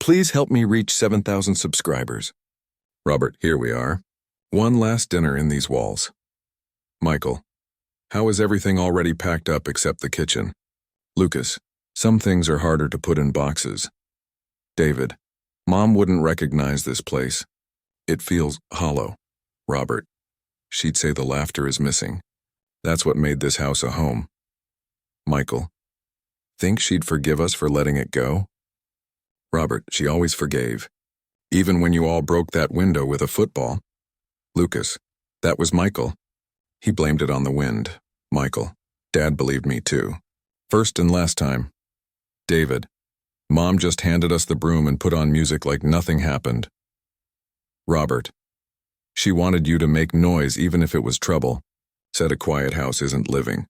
Please help me reach 7,000 subscribers. Robert, here we are. One last dinner in these walls. Michael, how is everything already packed up except the kitchen? Lucas, some things are harder to put in boxes. David, Mom wouldn't recognize this place. It feels hollow. Robert, she'd say the laughter is missing. That's what made this house a home. Michael, think she'd forgive us for letting it go? Robert, she always forgave. Even when you all broke that window with a football. Lucas, that was Michael. He blamed it on the wind. Michael, Dad believed me too. First and last time. David, Mom just handed us the broom and put on music like nothing happened. Robert, she wanted you to make noise even if it was trouble. Said a quiet house isn't living.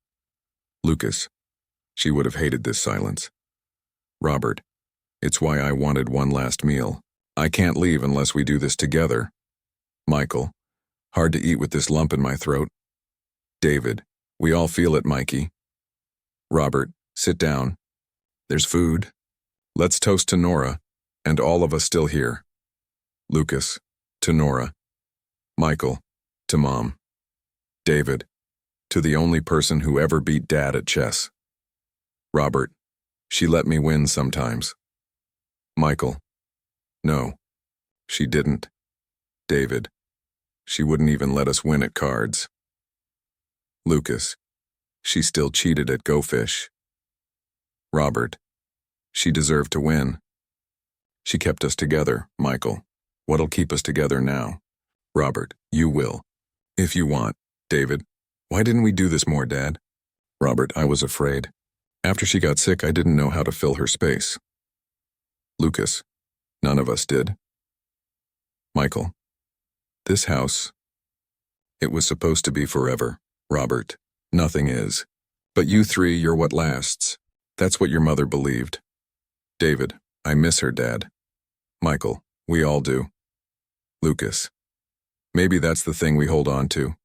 Lucas, she would have hated this silence. Robert, it's why I wanted one last meal. I can't leave unless we do this together. Michael, hard to eat with this lump in my throat. David, we all feel it, Mikey. Robert, sit down. There's food. Let's toast to Nora, and all of us still here. Lucas, to Nora. Michael, to Mom. David, to the only person who ever beat Dad at chess. Robert, she let me win sometimes. Michael, no, she didn't. David, she wouldn't even let us win at cards. Lucas, she still cheated at Go Fish. Robert, she deserved to win. She kept us together, Michael. What'll keep us together now? Robert, you will. If you want. David, why didn't we do this more, Dad? Robert, I was afraid. After she got sick, I didn't know how to fill her space. Lucas, none of us did. Michael, this house, it was supposed to be forever. Robert, nothing is. But you three, you're what lasts. That's what your mother believed. David, I miss her, Dad. Michael, we all do. Lucas, maybe that's the thing we hold on to.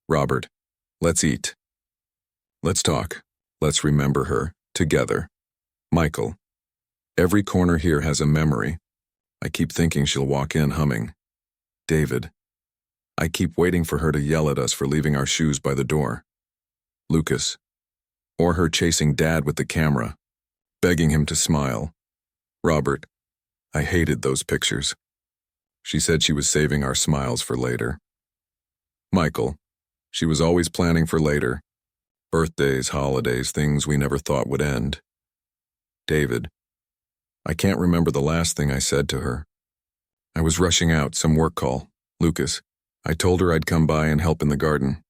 Robert, let's eat. Let's talk. Let's remember her, together. Michael, every corner here has a memory. I keep thinking she'll walk in humming. David, I keep waiting for her to yell at us for leaving our shoes by the door. Lucas, or her chasing Dad with the camera, begging him to smile. Robert, I hated those pictures. She said she was saving our smiles for later. Michael, she was always planning for later. Birthdays, holidays, things we never thought would end. David, I can't remember the last thing I said to her. I was rushing out, some work call. Lucas, I told her I'd come by and help in the garden.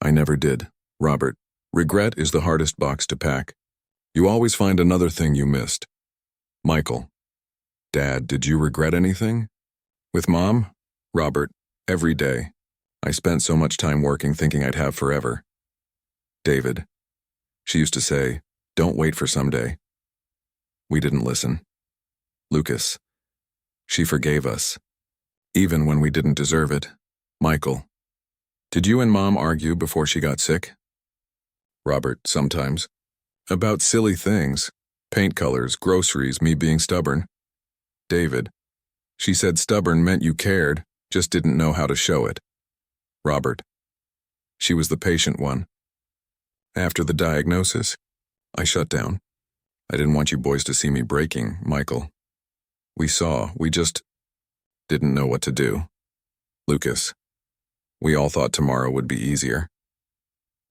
I never did. Robert, regret is the hardest box to pack. You always find another thing you missed. Michael, Dad, did you regret anything? With Mom? Robert, every day. I spent so much time working thinking I'd have forever. David, she used to say, don't wait for someday. We didn't listen. Lucas, she forgave us, even when we didn't deserve it. Michael, did you and Mom argue before she got sick? Robert, sometimes. About silly things. Paint colors, groceries, me being stubborn. David, she said stubborn meant you cared, just didn't know how to show it. Robert, she was the patient one. After the diagnosis, I shut down. I didn't want you boys to see me breaking, Michael. We just didn't know what to do. Lucas, we all thought tomorrow would be easier.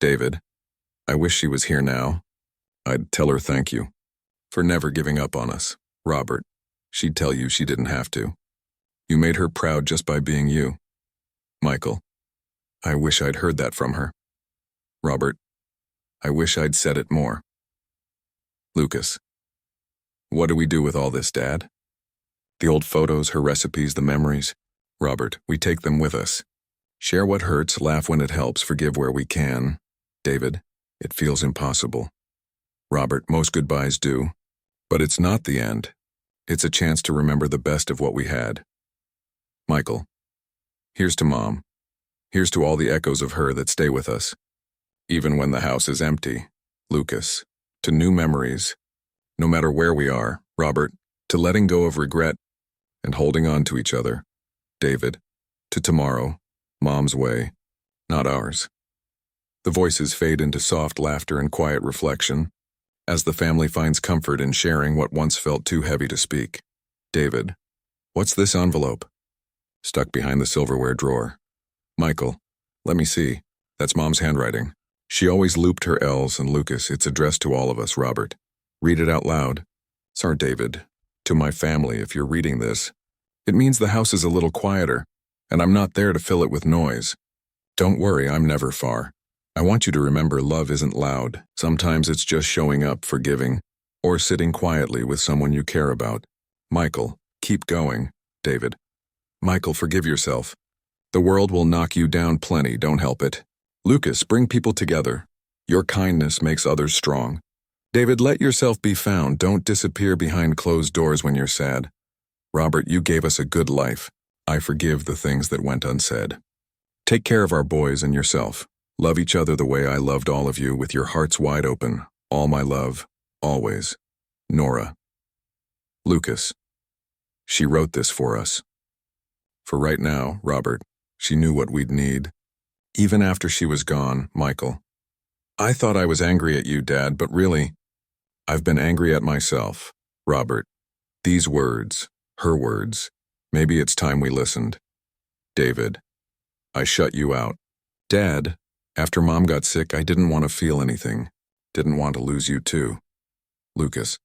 David, I wish she was here now. I'd tell her thank you for never giving up on us. Robert, she'd tell you she didn't have to. You made her proud just by being you. Michael, I wish I'd heard that from her. Robert, I wish I'd said it more. Lucas, what do we do with all this, Dad? The old photos, her recipes, the memories. Robert, we take them with us. Share what hurts, laugh when it helps, forgive where we can. David, it feels impossible. Robert, most goodbyes do. But it's not the end. It's a chance to remember the best of what we had. Michael, here's to Mom. Here's to all the echoes of her that stay with us. Even when the house is empty. Lucas, to new memories. No matter where we are. Robert, to letting go of regret and holding on to each other. David, to tomorrow, Mom's way, not ours. The voices fade into soft laughter and quiet reflection, as the family finds comfort in sharing what once felt too heavy to speak. David, what's this envelope? Stuck behind the silverware drawer. Michael, let me see. That's Mom's handwriting. She always looped her L's, and Lucas, it's addressed to all of us. Robert, read it out loud. Sorry, David. To my family, if you're reading this, it means the house is a little quieter, and I'm not there to fill it with noise. Don't worry, I'm never far. I want you to remember love isn't loud. Sometimes it's just showing up, forgiving, or sitting quietly with someone you care about. Michael, keep going. David, Michael, forgive yourself. The world will knock you down plenty, don't help it. Lucas, bring people together. Your kindness makes others strong. David, let yourself be found. Don't disappear behind closed doors when you're sad. Robert, you gave us a good life. I forgive the things that went unsaid. Take care of our boys and yourself. Love each other the way I loved all of you, with your hearts wide open. All my love, always. Nora. Lucas. She wrote this for us. For right now, Robert, she knew what we'd need. Even after she was gone, Michael. I thought I was angry at you, Dad, but really, I've been angry at myself. Robert. These words, her words. Maybe it's time we listened. David. I shut you out. Dad, after Mom got sick, I didn't want to feel anything. Didn't want to lose you too. Lucas.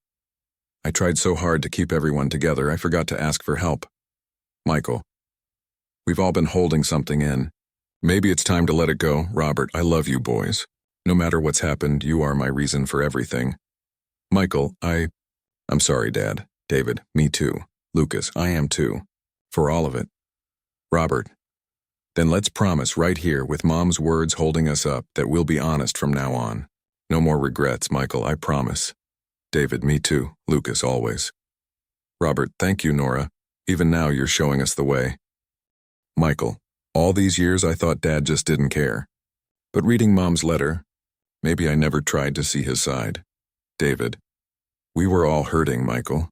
I tried so hard to keep everyone together, I forgot to ask for help. Michael. We've all been holding something in. Maybe it's time to let it go. Robert, I love you boys. No matter what's happened, you are my reason for everything. Michael, I'm sorry, Dad. David, me too. Lucas, I am too. For all of it. Robert. Then let's promise right here, with Mom's words holding us up, that we'll be honest from now on. No more regrets, Michael, I promise. David, me too. Lucas, always. Robert, thank you, Nora. Even now you're showing us the way. Michael, all these years I thought Dad just didn't care. But reading Mom's letter, maybe I never tried to see his side. David, we were all hurting, Michael.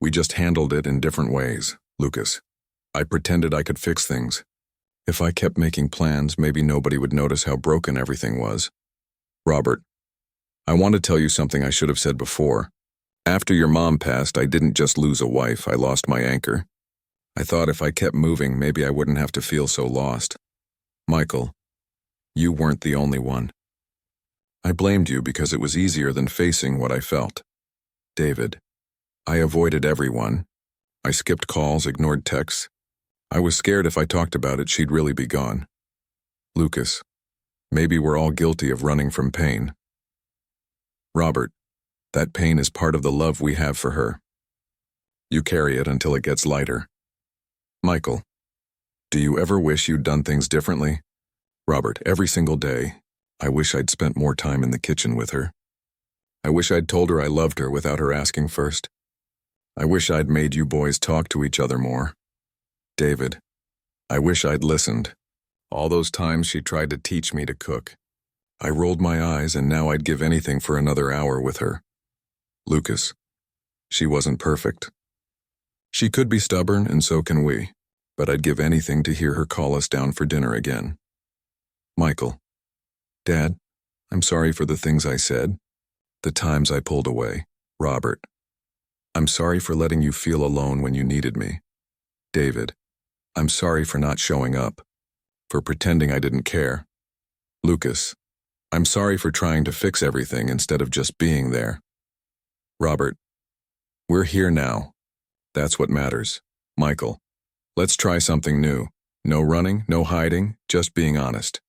We just handled it in different ways. Lucas, I pretended I could fix things. If I kept making plans, maybe nobody would notice how broken everything was. Robert, I want to tell you something I should have said before. After your mom passed, I didn't just lose a wife, I lost my anchor. I thought if I kept moving, maybe I wouldn't have to feel so lost. Michael, you weren't the only one. I blamed you because it was easier than facing what I felt. David, I avoided everyone. I skipped calls, ignored texts. I was scared if I talked about it, she'd really be gone. Lucas, maybe we're all guilty of running from pain. Robert, that pain is part of the love we have for her. You carry it until it gets lighter. Michael, do you ever wish you'd done things differently? Robert, every single day, I wish I'd spent more time in the kitchen with her. I wish I'd told her I loved her without her asking first. I wish I'd made you boys talk to each other more. David, I wish I'd listened. All those times she tried to teach me to cook. I rolled my eyes, and now I'd give anything for another hour with her. Lucas, she wasn't perfect. She could be stubborn, and so can we, but I'd give anything to hear her call us down for dinner again. Michael, Dad, I'm sorry for the things I said, the times I pulled away. Robert, I'm sorry for letting you feel alone when you needed me. David, I'm sorry for not showing up, for pretending I didn't care. Lucas, I'm sorry for trying to fix everything instead of just being there. Robert, we're here now. That's what matters. Michael, let's try something new. No running, no hiding, just being honest.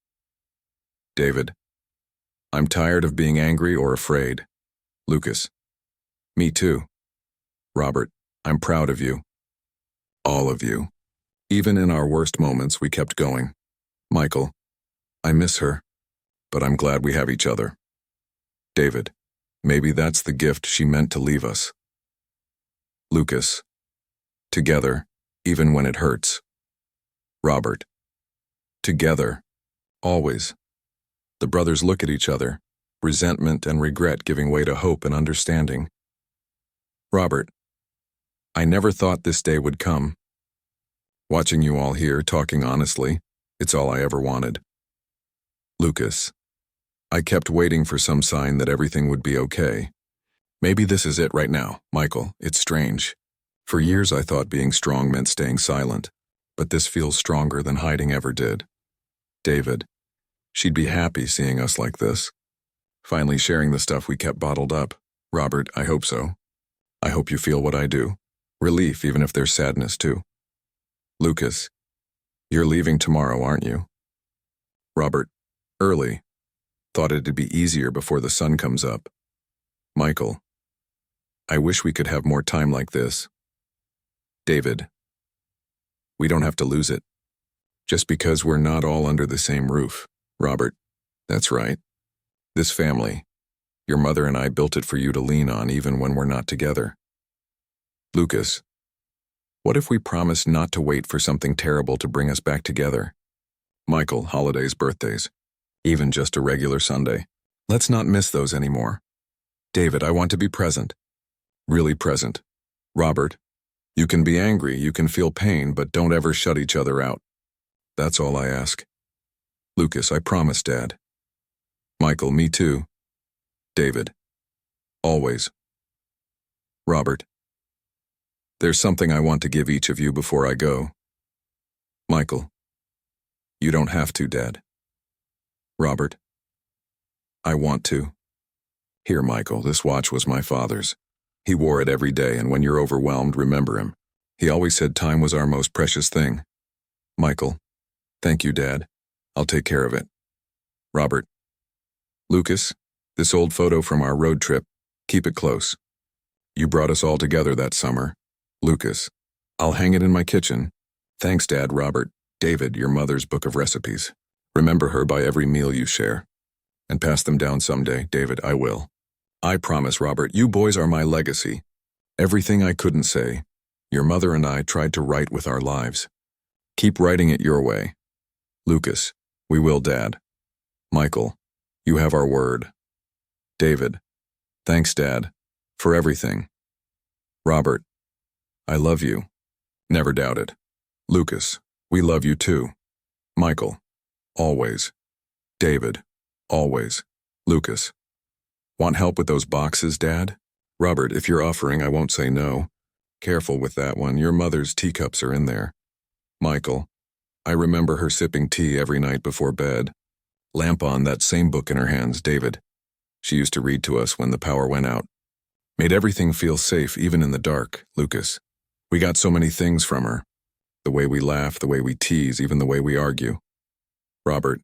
David, I'm tired of being angry or afraid. Lucas, me too. Robert, I'm proud of you. All of you. Even in our worst moments, we kept going. Michael, I miss her, but I'm glad we have each other. David, maybe that's the gift she meant to leave us. Lucas, together, even when it hurts. Robert, together, always. The brothers look at each other, resentment and regret giving way to hope and understanding. Robert, I never thought this day would come. Watching you all here, talking honestly, it's all I ever wanted. Lucas. I kept waiting for some sign that everything would be okay. Maybe this is it right now. Michael, it's strange. For years I thought being strong meant staying silent, but this feels stronger than hiding ever did. David. She'd be happy seeing us like this. Finally sharing the stuff we kept bottled up. Robert, I hope so. I hope you feel what I do. Relief, even if there's sadness too. Lucas. You're leaving tomorrow, aren't you? Robert. Early. Thought it'd be easier before the sun comes up. Michael. I wish we could have more time like this. David. We don't have to lose it. Just because we're not all under the same roof. Robert. That's right. This family. Your mother and I built it for you to lean on even when we're not together. Lucas. What if we promise not to wait for something terrible to bring us back together? Michael, holidays, birthdays. Even just a regular Sunday. Let's not miss those anymore. David, I want to be present. Really present. Robert. You can be angry, you can feel pain, but don't ever shut each other out. That's all I ask. Lucas, I promise, Dad. Michael, me too. David. Always. Robert. There's something I want to give each of you before I go. Michael. You don't have to, Dad. Robert. I want to. Here, Michael, this watch was my father's. He wore it every day, and when you're overwhelmed, remember him. He always said time was our most precious thing. Michael. Thank you, Dad. I'll take care of it. Robert. Lucas, this old photo from our road trip, keep it close. You brought us all together that summer. Lucas. I'll hang it in my kitchen. Thanks, Dad. Robert. David, your mother's book of recipes. Remember her by every meal you share. And pass them down someday. David, I will. I promise, Robert, you boys are my legacy. Everything I couldn't say, your mother and I tried to write with our lives. Keep writing it your way. Lucas. We will, Dad. Michael. You have our word. David. Thanks, Dad. For everything. Robert. I love you. Never doubt it. Lucas. We love you too. Michael. Always. David. Always. Lucas. Want help with those boxes, Dad? Robert, if you're offering, I won't say no. Careful with that one, your mother's teacups are in there. Michael. I remember her sipping tea every night before bed. Lamp on, that same book in her hands, David. She used to read to us when the power went out. Made everything feel safe, even in the dark, Lucas. We got so many things from her. The way we laugh, the way we tease, even the way we argue. Robert.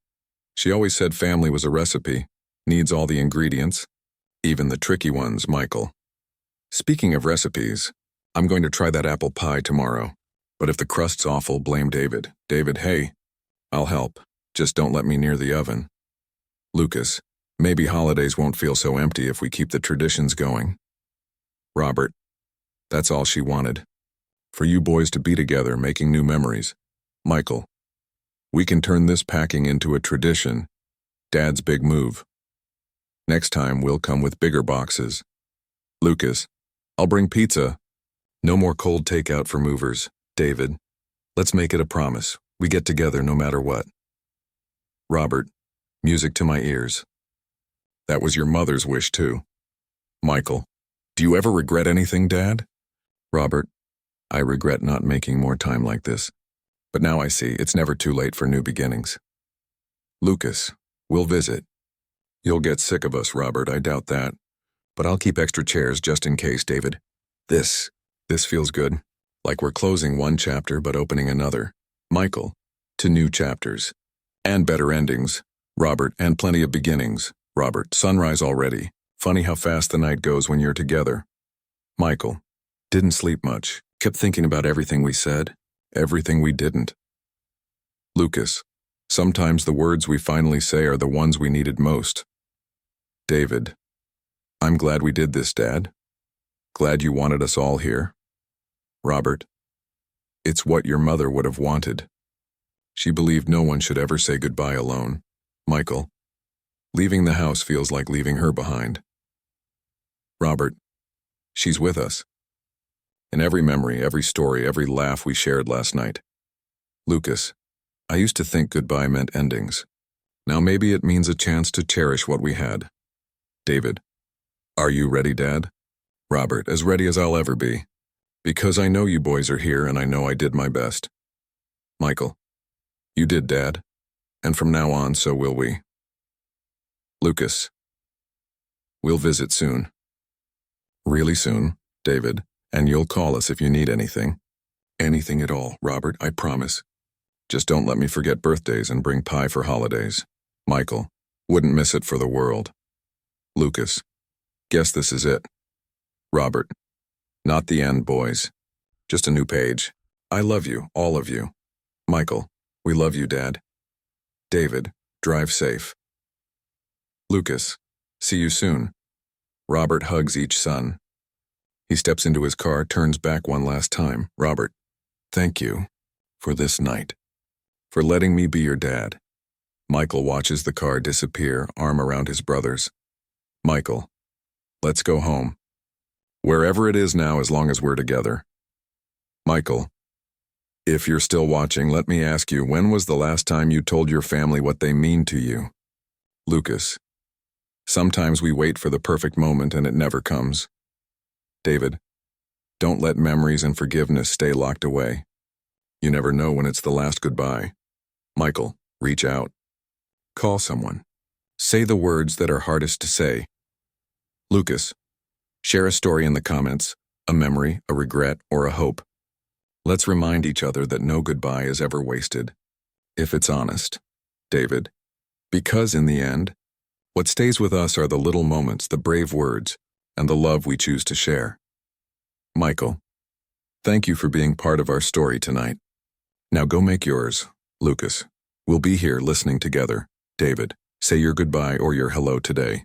She always said family was a recipe. Needs all the ingredients. Even the tricky ones, Michael. Speaking of recipes, I'm going to try that apple pie tomorrow. But if the crust's awful, blame David. David, hey, I'll help. Just don't let me near the oven. Lucas. Maybe holidays won't feel so empty if we keep the traditions going. Robert. That's all she wanted. For you boys to be together, making new memories. Michael. We can turn this packing into a tradition. Dad's big move. Next time, we'll come with bigger boxes. Lucas. I'll bring pizza. No more cold takeout for movers. David. Let's make it a promise. We get together no matter what. Robert. Music to my ears. That was your mother's wish too. Michael. Do you ever regret anything, Dad? Robert. I regret not making more time like this. But now I see it's never too late for new beginnings. Lucas. We'll visit. You'll get sick of us, Robert, I doubt that. But I'll keep extra chairs just in case, David. This feels good. Like we're closing one chapter but opening another. Michael. To new chapters. And better endings. Robert, and plenty of beginnings. Robert. Sunrise already. Funny how fast the night goes when you're together. Michael. Didn't sleep much. Kept thinking about everything we said. Everything we didn't. Lucas. Sometimes the words we finally say are the ones we needed most. David. I'm glad we did this, Dad. Glad you wanted us all here. Robert. It's what your mother would have wanted. She believed no one should ever say goodbye alone. Michael. Leaving the house feels like leaving her behind. Robert. She's with us. In every memory, every story, every laugh we shared last night. Lucas, I used to think goodbye meant endings. Now maybe it means a chance to cherish what we had. David, are you ready, Dad? Robert, as ready as I'll ever be. Because I know you boys are here and I know I did my best. Michael, you did, Dad. And from now on, so will we. Lucas, we'll visit soon. Really soon, David, and you'll call us if you need anything. Anything at all, Robert, I promise. Just don't let me forget birthdays and bring pie for holidays. Michael, wouldn't miss it for the world. Lucas, guess this is it. Robert, not the end, boys. Just a new page. I love you, all of you. Michael, we love you, Dad. David, drive safe. Lucas, see you soon. Robert hugs each son. He steps into his car, turns back one last time. Robert, thank you for this night, for letting me be your dad. Michael watches the car disappear, arm around his brothers. Michael, let's go home. Wherever it is now, as long as we're together. Michael, if you're still watching, let me ask you, when was the last time you told your family what they mean to you? Lucas, sometimes we wait for the perfect moment and it never comes. David, don't let memories and forgiveness stay locked away. You never know when it's the last goodbye. Michael, reach out. Call someone. Say the words that are hardest to say. Lucas, share a story in the comments, a memory, a regret, or a hope. Let's remind each other that no goodbye is ever wasted, if it's honest. David, because in the end, what stays with us are the little moments, the brave words, and the love we choose to share. Michael, thank you for being part of our story tonight. Now go make yours. Lucas, we'll be here listening together. David, say your goodbye or your hello today.